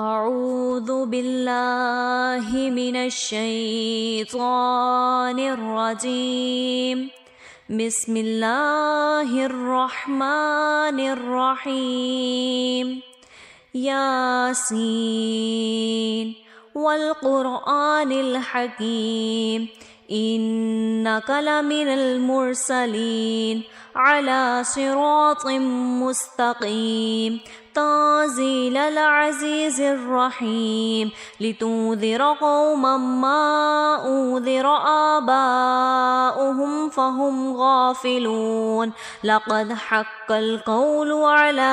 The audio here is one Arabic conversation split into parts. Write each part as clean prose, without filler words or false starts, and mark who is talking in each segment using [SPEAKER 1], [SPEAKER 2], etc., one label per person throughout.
[SPEAKER 1] أعوذ بالله من الشيطان الرجيم. بسم الله الرحمن الرحيم. ياسين والقرآن الحكيم إنك لمن المرسلين على صراط مستقيم تنزيل العزيز الرحيم لتنذر قوما ما أنذر آباؤهم فهم غافلون لقد حق القول على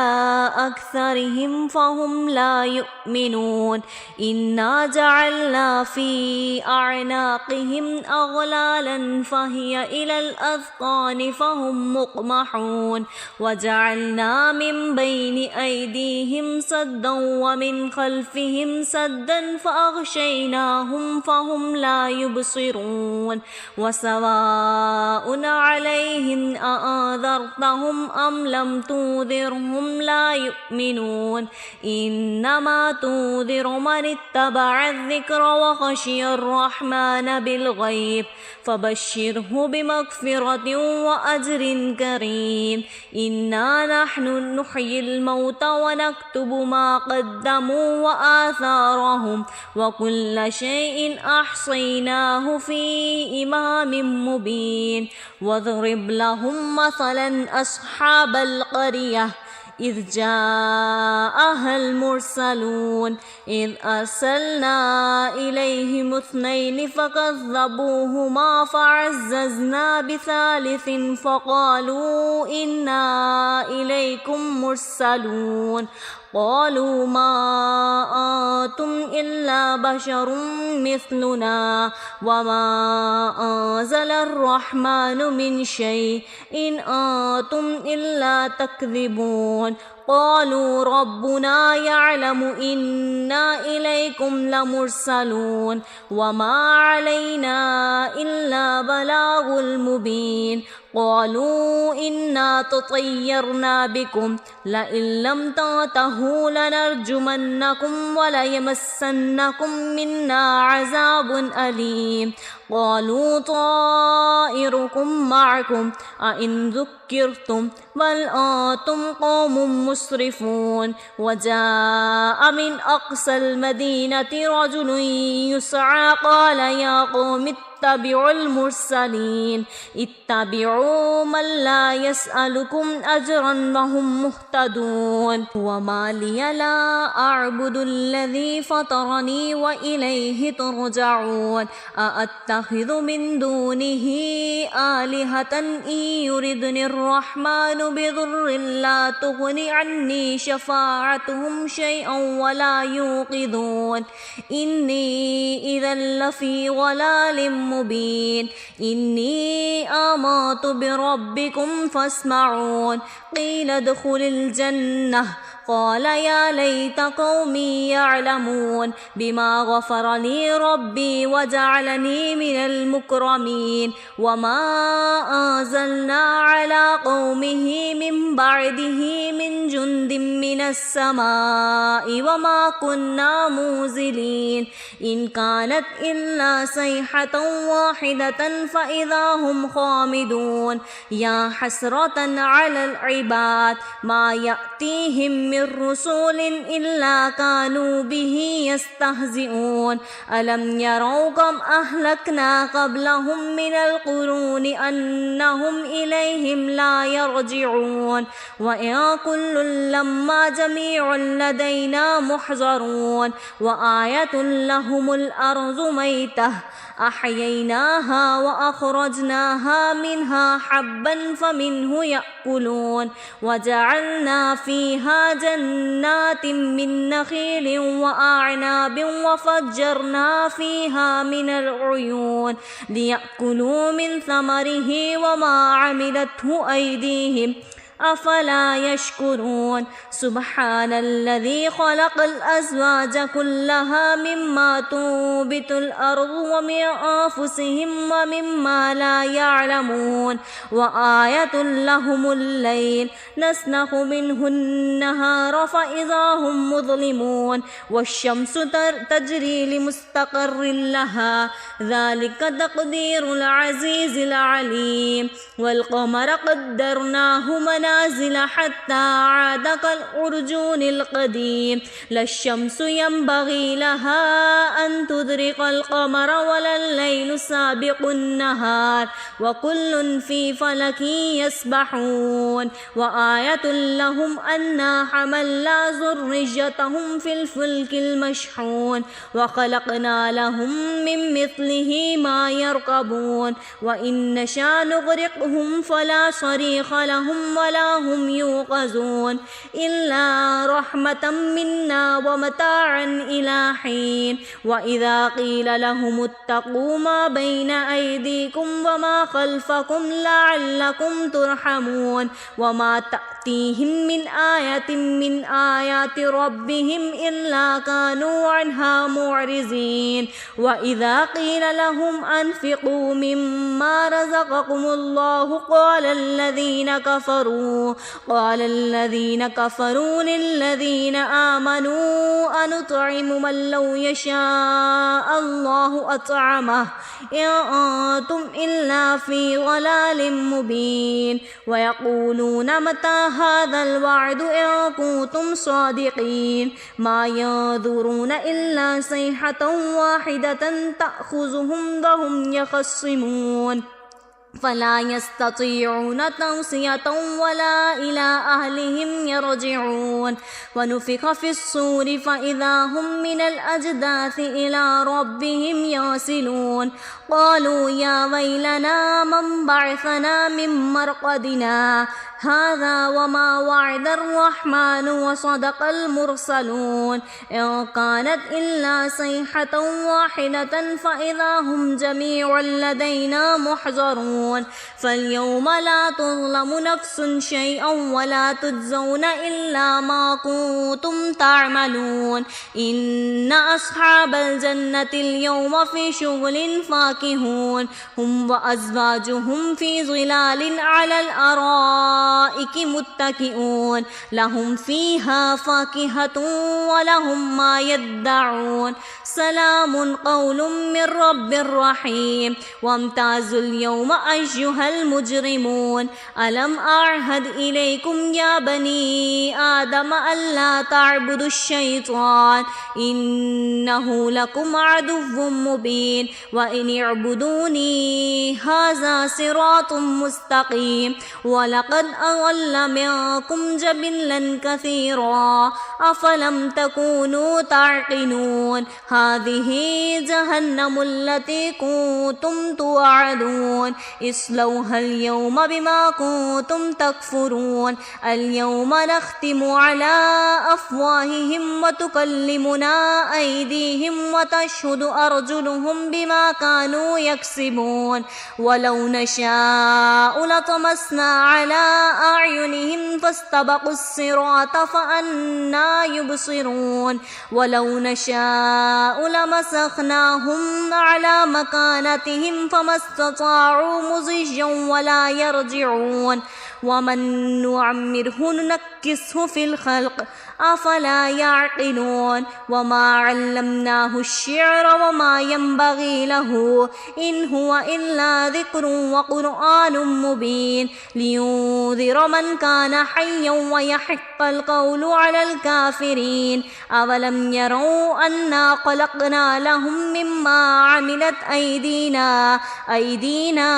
[SPEAKER 1] أكثرهم فهم لا يؤمنون إنا جعلنا في أعناقهم أغلالا فهي إلى الأذقان فهم مقمحون وجعلنا من بين أيديهم سدا ومن خلفهم سدا فأغشيناهم فهم لا يبصرون وسواء عليهم أأنذرتهم أم لم تنذرهم لا يؤمنون إنما تنذر من اتبع الذكر وخشي الرحمن بالغيب فبشره بمغفرة وأجر كريم إنا نحن نحيي الموتى ونكتب ما قدموا وآثارهم وكل شيء أحصيناه في إمام مبين واضرب لهم مثلا أصحاب القرية إذ جاءها المرسلون إذ أرسلنا إليهم اثنين فكذبوهما فعززنا بثالث فقالوا إنا إليكم مرسلون قالوا ما أنتم إلا بشر مثلنا وما أنزل الرحمن من شيء إن أنتم إلا تكذبون قالوا ربنا يعلم إنا إليكم لمرسلون وما علينا إلا بلاغ المبين قالوا إنا تطيرنا بكم لئن لم تنتهوا لنرجمنكم وليمسنكم منا عذاب أليم قالوا طائركم معكم أئن ذكرتم بل أنتم قوم مسرفون وجاء من أقصى المدينة رجل يسعى قال يا قوم اتبعوا المرسلين اتبعوا من لا يسألكم أجرا وهم مهتدون وما لي لا أعبد الذي فطرني وإليه ترجعون أأتخذ من دونه آلهة إن يردني الرحمن بضر لا تغن عني شفاعتهم شيئا ولا يوقظون إني إذا لفي ضلال مبين إني آمنت بربكم فاسمعون قيل ادخل الجنة قال يا ليت قومي يعلمون بما غفر لي ربي وجعلني من المكرمين وما أنزلنا على قومه من بعده من جند من السماء وما كنا منزلين إن كانت إلا صيحة واحدة فإذا هم خامدون يا حسرة على العباد ما يأتيهم من رسول إلا كانوا به يستهزئون ألم يروا كم أهلكنا قبلهم من القرون أنهم إليهم لا يرجعون وإن كل لما جميع لدينا محضرون وآية لهم الأرض ميتة أحييناها وأخرجناها منها حبا فمنه يأكلون وجعلنا فيها جنات من نخيل وأعناب وفجرنا فيها من العيون ليأكلوا من ثمره وما عملته أيديهم أفلا يشكرون سبحان الذي خلق الأزواج كلها مما تنبت الأرض ومن أنفسهم ومما لا يعلمون وآية لهم الليل نسلخ منه النهار فإذا هم مظلمون والشمس تجري لمستقر لها ذلك تقدير العزيز العليم والقمر قدرناه منازل حتى عاد كالأرجون القديم لا الشمس ينبغي لها أن تدرك القمر ولا الليل سابق النهار وكل في فلك يسبحون وآية لهم أنا حملنا ذريتهم في الفلك المشحون وخلقنا لهم من مثله ما يركبون وإن نشأ نغرقهم فلا صريخ لهم ولا هم يوقظون إلا رحمة منا ومتاعا إلى حين وإذا قيل لهم اتقوا ما بين أيديكم وما خلفكم لعلكم ترحمون وما تأتيهم من آية من آيات ربهم إلا كانوا عنها معرضين وإذا قيل لهم أنفقوا مما رزقكم الله قال الذين كفروا للذين آمنوا أنطعم من لو يشاء الله أطعمه إن أنتم إلا في ضلال مبين ويقولون متى هذا الوعد إن كنتم صادقين ما ينظرون إلا صيحة واحدة تأخذهم وهم يخصمون فلا يستطيعون توصية ولا إلى أهلهم يرجعون ونفخ في الصور فإذا هم من الأجداث إلى ربهم يصلون قالوا يا ويلنا من بعثنا من مرقدنا هذا وما وعد الرحمن وصدق المرسلون إن كانت إلا صيحة واحدة فإذا هم جميع لدينا محضرون فاليوم لا تظلم نفس شيئا ولا تجزون إلا ما كنتم تعملون إن أصحاب الجنة اليوم في شغل فاكهون هم وأزواجهم في ظلال على الأرائك متكئون لهم فيها فاكهة ولهم ما يدعون سلام قول من رب رحيم وامتازوا اليوم أيها المجرمون ألم أعهد إليكم يا بني آدم ألا تعبدوا الشيطان إنه لكم عدو مبين وإن اعبدوني هذا صراط مستقيم ولقد أضل منكم جبلا كثيرا أفلم تكونوا تعقلون هذه جهنم التي كنتم توعدون اصلوها اليوم بما كنتم تكفرون اليوم نختم على أفواههم وتكلمنا أيديهم وتشهد أرجلهم بما كانوا يكسبون ولو نشاء لطمسنا على أعينهم فاستبقوا الصراط فأنى يبصرون ولو نشاء لمسخناهم على مكانتهم فما استطاعوا مضيا ولا يرجعون ومن نعمره ننكسه في الخلق أفلا يعقلون وما علمناه الشعر وما ينبغي له إن هو إلا ذكر وقرآن مبين لينذر من كان حيا ويحق القول على الكافرين أولم يروا أنا خلقنا لهم مما عملت أيدينا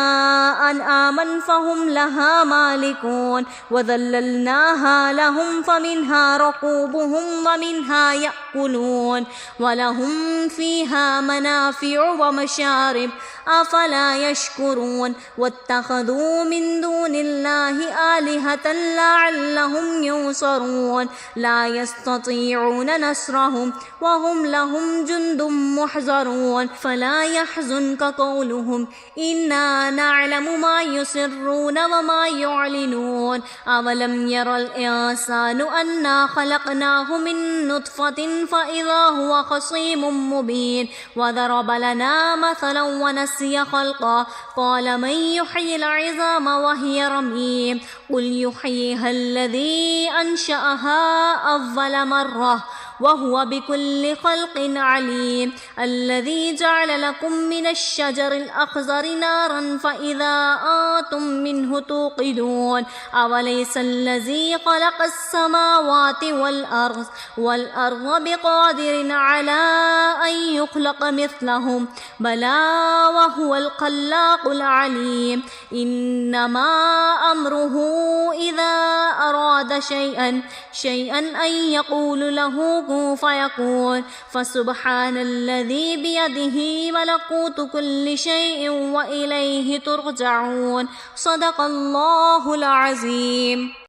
[SPEAKER 1] أنعاما فهم لها مالكون وذللناها لهم فمنها ركوبهم ومنها يأكلون يأكلون ولهم فيها منافع ومشارب أفلا يشكرون واتخذوا من دون الله آلهة لعلهم ينصرون لا يستطيعون نصرهم وهم لهم جند محضرون فلا يحزنك قولهم إنا نعلم ما يسرون وما يعلنون أولم ير الإنسان أنا خلقناه من نطفة فإذا هو خصيم مبين وضرب لنا مثلا ونسي خلقا قال من يحيي العظام وهي رميم قل يحييها الذي أنشأها أول مرة وهو بكل خلق عليم الذي جعل لكم من الشجر الأخضر نارا فإذا أنتم منه توقدون أوليس الذي خلق السماوات والأرض بقادر على أن يخلق مثلهم بلى وهو الخلاق العليم إنما أمره إذا أراد شيئا أن يقول له كن فيكون فسبحان الذي بيده ملكوت كل شيء وإليه ترجعون صدق الله العظيم.